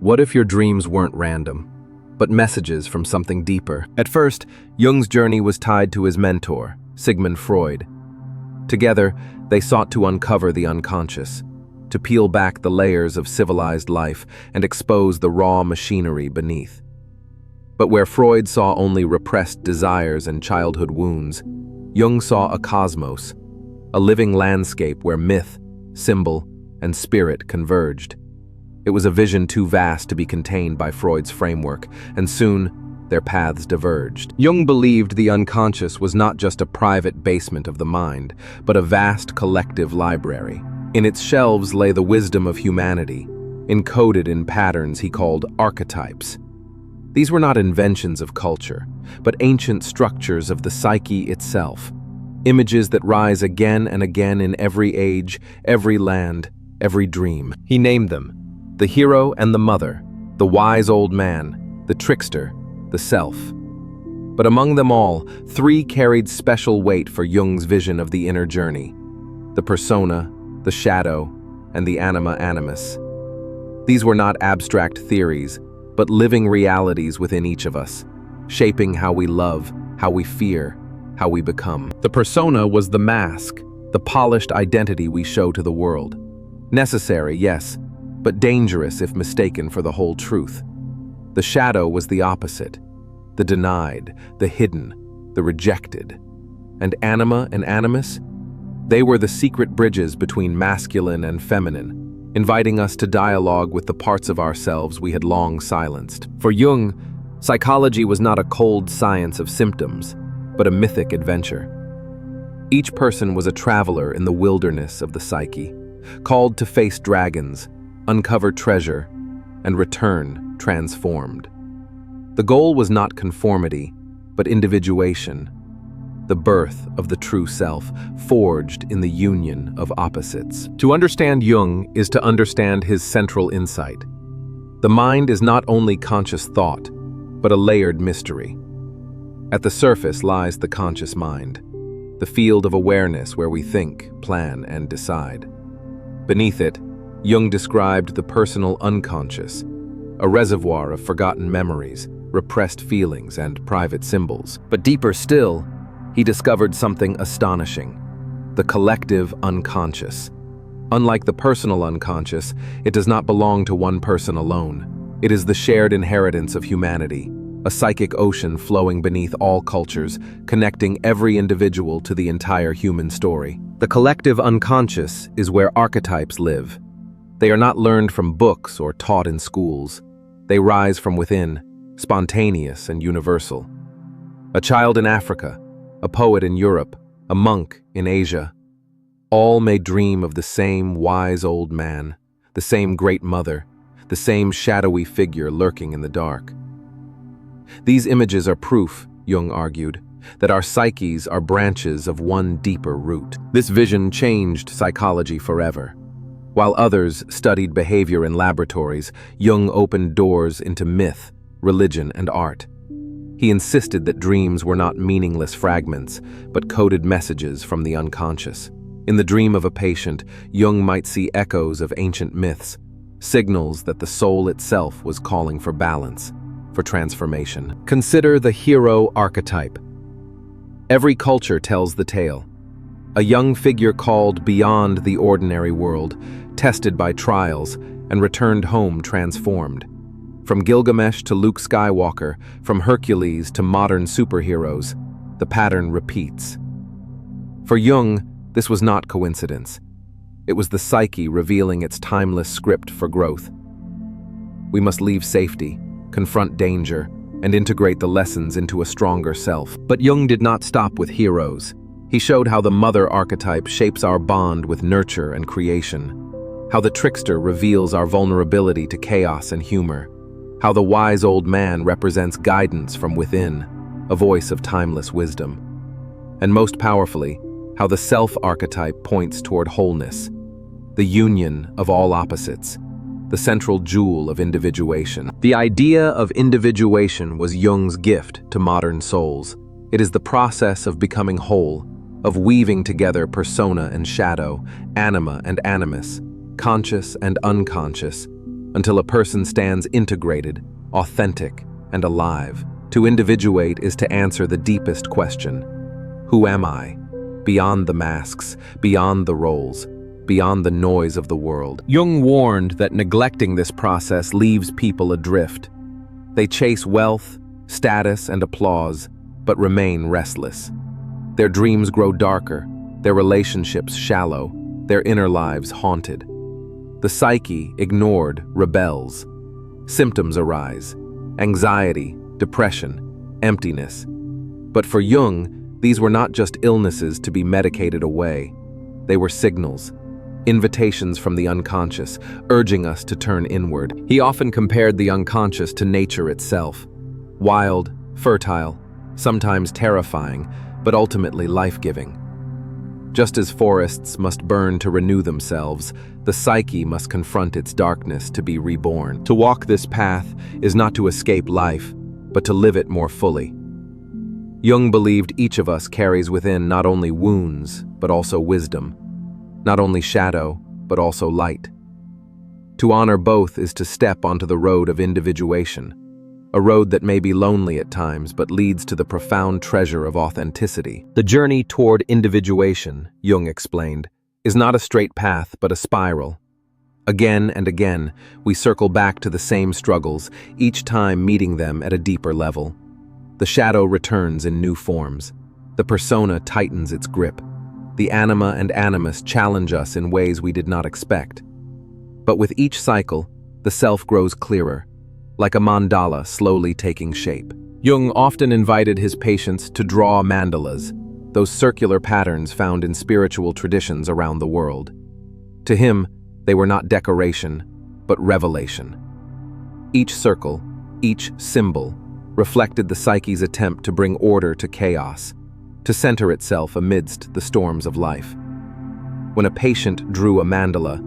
What if your dreams weren't random, but messages from something deeper? At first, Jung's journey was tied to his mentor, Sigmund Freud. Together, they sought to uncover the unconscious, to peel back the layers of civilized life and expose the raw machinery beneath. But where Freud saw only repressed desires and childhood wounds, Jung saw a cosmos, a living landscape where myth, symbol, and spirit converged. It was a vision too vast to be contained by Freud's framework, and soon their paths diverged. Jung believed the unconscious was not just a private basement of the mind, but a vast collective library. In its shelves lay the wisdom of humanity, encoded in patterns he called archetypes. These were not inventions of culture, but ancient structures of the psyche itself, images that rise again and again in every age, every land, every dream. He named them: the hero and the mother, the wise old man, the trickster, the self. But among them all, three carried special weight for Jung's vision of the inner journey: the persona, the shadow, and the anima animus. These were not abstract theories, but living realities within each of us, shaping how we love, how we fear, how we become. The persona was the mask, the polished identity we show to the world. Necessary, yes, but dangerous if mistaken for the whole truth. The shadow was the opposite, the denied, the hidden, the rejected. And anima and animus? They were the secret bridges between masculine and feminine, inviting us to dialogue with the parts of ourselves we had long silenced. For Jung, psychology was not a cold science of symptoms, but a mythic adventure. Each person was a traveler in the wilderness of the psyche, called to face dragons, uncover treasure, and return transformed. The goal was not conformity, but individuation, the birth of the true self, forged in the union of opposites. To understand Jung is to understand his central insight. The mind is not only conscious thought, but a layered mystery. At the surface lies the conscious mind, the field of awareness where we think, plan, and decide. Beneath it, Jung described the personal unconscious, a reservoir of forgotten memories, repressed feelings, and private symbols. But deeper still, he discovered something astonishing: the collective unconscious. Unlike the personal unconscious, it does not belong to one person alone. It is the shared inheritance of humanity, a psychic ocean flowing beneath all cultures, connecting every individual to the entire human story. The collective unconscious is where archetypes live. They are not learned from books or taught in schools. They rise from within, spontaneous and universal. A child in Africa, a poet in Europe, a monk in Asia. All may dream of the same wise old man, the same great mother, the same shadowy figure lurking in the dark. These images are proof, Jung argued, that our psyches are branches of one deeper root. This vision changed psychology forever. While others studied behavior in laboratories, Jung opened doors into myth, religion, and art. He insisted that dreams were not meaningless fragments, but coded messages from the unconscious. In the dream of a patient, Jung might see echoes of ancient myths, signals that the soul itself was calling for balance, for transformation. Consider the hero archetype. Every culture tells the tale. A young figure called beyond the ordinary world, tested by trials, and returned home transformed. From Gilgamesh to Luke Skywalker, from Hercules to modern superheroes, the pattern repeats. For Jung, this was not coincidence. It was the psyche revealing its timeless script for growth. We must leave safety, confront danger, and integrate the lessons into a stronger self. But Jung did not stop with heroes. He showed how the mother archetype shapes our bond with nurture and creation, how the trickster reveals our vulnerability to chaos and humor, how the wise old man represents guidance from within, a voice of timeless wisdom. And most powerfully, how the self archetype points toward wholeness, the union of all opposites, the central jewel of individuation. The idea of individuation was Jung's gift to modern souls. It is the process of becoming whole, of weaving together persona and shadow, anima and animus, conscious and unconscious, until a person stands integrated, authentic, and alive. To individuate is to answer the deepest question: who am I? Beyond the masks, beyond the roles, beyond the noise of the world. Jung warned that neglecting this process leaves people adrift. They chase wealth, status, and applause, but remain restless. Their dreams grow darker, their relationships shallow, their inner lives haunted. The psyche, ignored, rebels. Symptoms arise: anxiety, depression, emptiness. But for Jung, these were not just illnesses to be medicated away. They were signals, invitations from the unconscious, urging us to turn inward. He often compared the unconscious to nature itself: wild, fertile, sometimes terrifying, but ultimately life-giving. Just as forests must burn to renew themselves, the psyche must confront its darkness to be reborn. To walk this path is not to escape life, but to live it more fully. Jung believed each of us carries within not only wounds, but also wisdom, not only shadow, but also light. To honor both is to step onto the road of individuation, a road that may be lonely at times but leads to the profound treasure of authenticity. The journey toward individuation, Jung explained, is not a straight path but a spiral. Again and again, we circle back to the same struggles, each time meeting them at a deeper level. The shadow returns in new forms. The persona tightens its grip. The anima and animus challenge us in ways we did not expect. But with each cycle, the self grows clearer, like a mandala slowly taking shape. Jung often invited his patients to draw mandalas, those circular patterns found in spiritual traditions around the world. To him, they were not decoration, but revelation. Each circle, each symbol, reflected the psyche's attempt to bring order to chaos, to center itself amidst the storms of life. When a patient drew a mandala,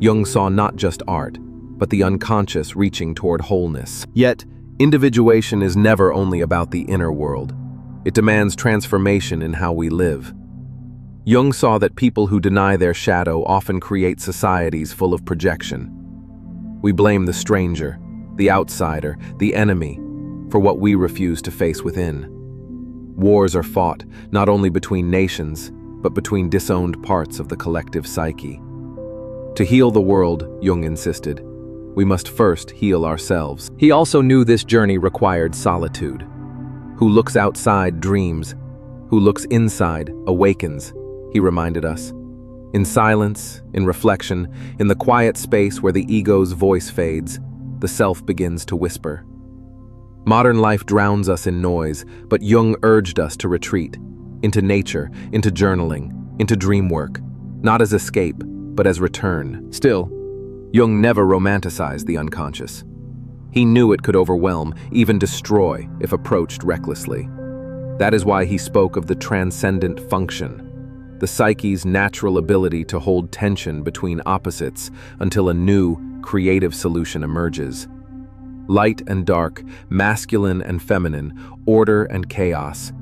Jung saw not just art, but the unconscious reaching toward wholeness. Yet, individuation is never only about the inner world. It demands transformation in how we live. Jung saw that people who deny their shadow often create societies full of projection. We blame the stranger, the outsider, the enemy, for what we refuse to face within. Wars are fought not only between nations, but between disowned parts of the collective psyche. To heal the world, Jung insisted, we must first heal ourselves. He also knew this journey required solitude. Who looks outside dreams, who looks inside awakens, he reminded us. In silence, in reflection, in the quiet space where the ego's voice fades, the self begins to whisper. Modern life drowns us in noise, but Jung urged us to retreat, into nature, into journaling, into dream work, not as escape, but as return. Still, Jung never romanticized the unconscious. He knew it could overwhelm, even destroy, if approached recklessly. That is why he spoke of the transcendent function, the psyche's natural ability to hold tension between opposites until a new, creative solution emerges. Light and dark, masculine and feminine, order and chaos.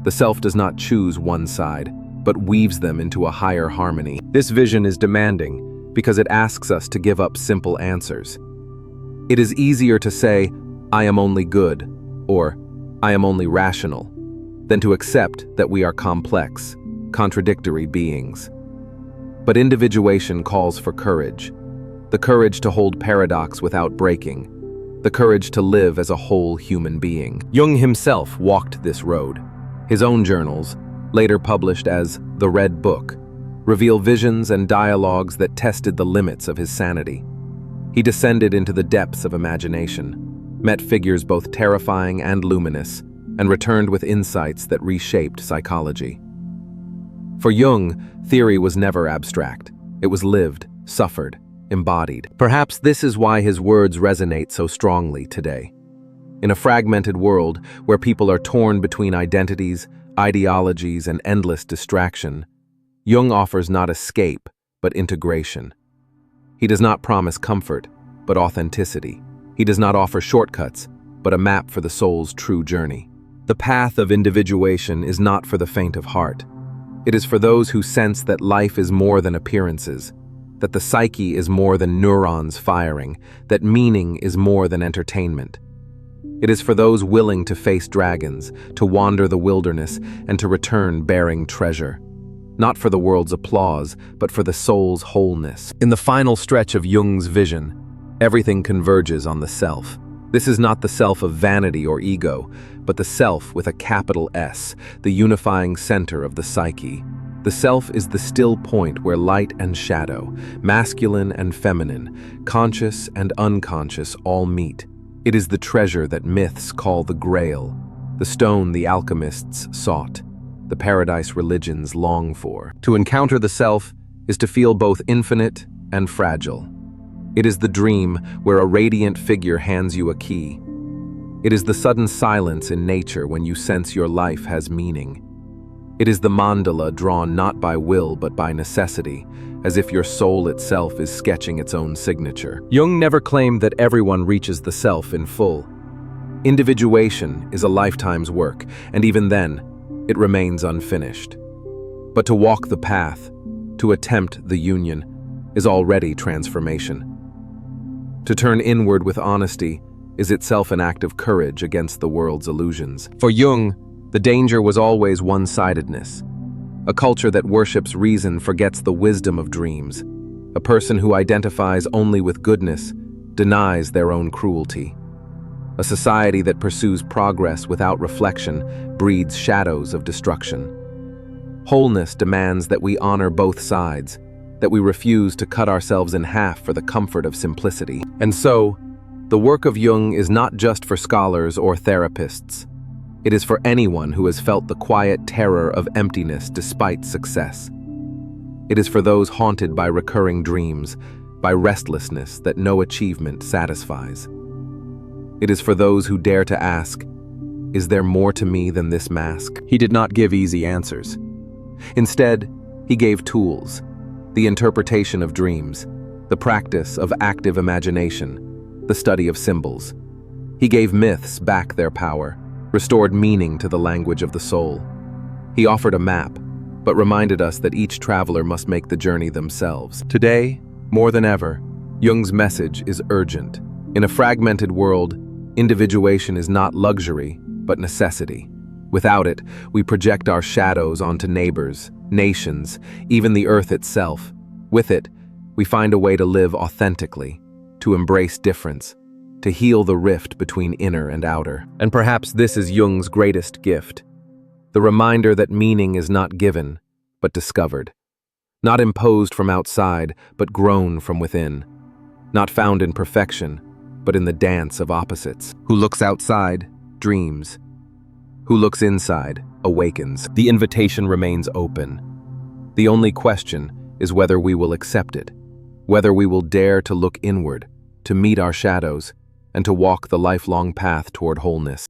The self does not choose one side, but weaves them into a higher harmony. This vision is demanding, because it asks us to give up simple answers. It is easier to say, I am only good, or I am only rational, than to accept that we are complex, contradictory beings. But individuation calls for courage, the courage to hold paradox without breaking, the courage to live as a whole human being. Jung himself walked this road. His own journals, later published as The Red Book, reveal visions and dialogues that tested the limits of his sanity. He descended into the depths of imagination, met figures both terrifying and luminous, and returned with insights that reshaped psychology. For Jung, theory was never abstract. It was lived, suffered, embodied. Perhaps this is why his words resonate so strongly today. In a fragmented world where people are torn between identities, ideologies, and endless distraction, Jung offers not escape, but integration. He does not promise comfort, but authenticity. He does not offer shortcuts, but a map for the soul's true journey. The path of individuation is not for the faint of heart. It is for those who sense that life is more than appearances, that the psyche is more than neurons firing, that meaning is more than entertainment. It is for those willing to face dragons, to wander the wilderness, and to return bearing treasure. Not for the world's applause, but for the soul's wholeness. In the final stretch of Jung's vision, everything converges on the self. This is not the self of vanity or ego, but the self with a capital S, the unifying center of the psyche. The self is the still point where light and shadow, masculine and feminine, conscious and unconscious all meet. It is the treasure that myths call the Grail, the stone the alchemists sought, the paradise religions long for. To encounter the self is to feel both infinite and fragile. It is the dream where a radiant figure hands you a key. It is the sudden silence in nature when you sense your life has meaning. It is the mandala drawn not by will but by necessity, as if your soul itself is sketching its own signature. Jung never claimed that everyone reaches the self in full. Individuation is a lifetime's work, and even then, it remains unfinished. But to walk the path, to attempt the union, is already transformation. To turn inward with honesty is itself an act of courage against the world's illusions. For Jung, the danger was always one-sidedness. A culture that worships reason forgets the wisdom of dreams. A person who identifies only with goodness denies their own cruelty. A society that pursues progress without reflection breeds shadows of destruction. Wholeness demands that we honor both sides, that we refuse to cut ourselves in half for the comfort of simplicity. And so, the work of Jung is not just for scholars or therapists. It is for anyone who has felt the quiet terror of emptiness despite success. It is for those haunted by recurring dreams, by restlessness that no achievement satisfies. It is for those who dare to ask, is there more to me than this mask? He did not give easy answers. Instead, he gave tools, the interpretation of dreams, the practice of active imagination, the study of symbols. He gave myths back their power, restored meaning to the language of the soul. He offered a map, but reminded us that each traveler must make the journey themselves. Today, more than ever, Jung's message is urgent. In a fragmented world, individuation is not luxury, but necessity. Without it, we project our shadows onto neighbors, nations, even the earth itself. With it, we find a way to live authentically, to embrace difference, to heal the rift between inner and outer. And perhaps this is Jung's greatest gift, the reminder that meaning is not given, but discovered. Not imposed from outside, but grown from within. Not found in perfection, but in the dance of opposites. Who looks outside, dreams. Who looks inside, awakens. The invitation remains open. The only question is whether we will accept it, whether we will dare to look inward, to meet our shadows, and to walk the lifelong path toward wholeness.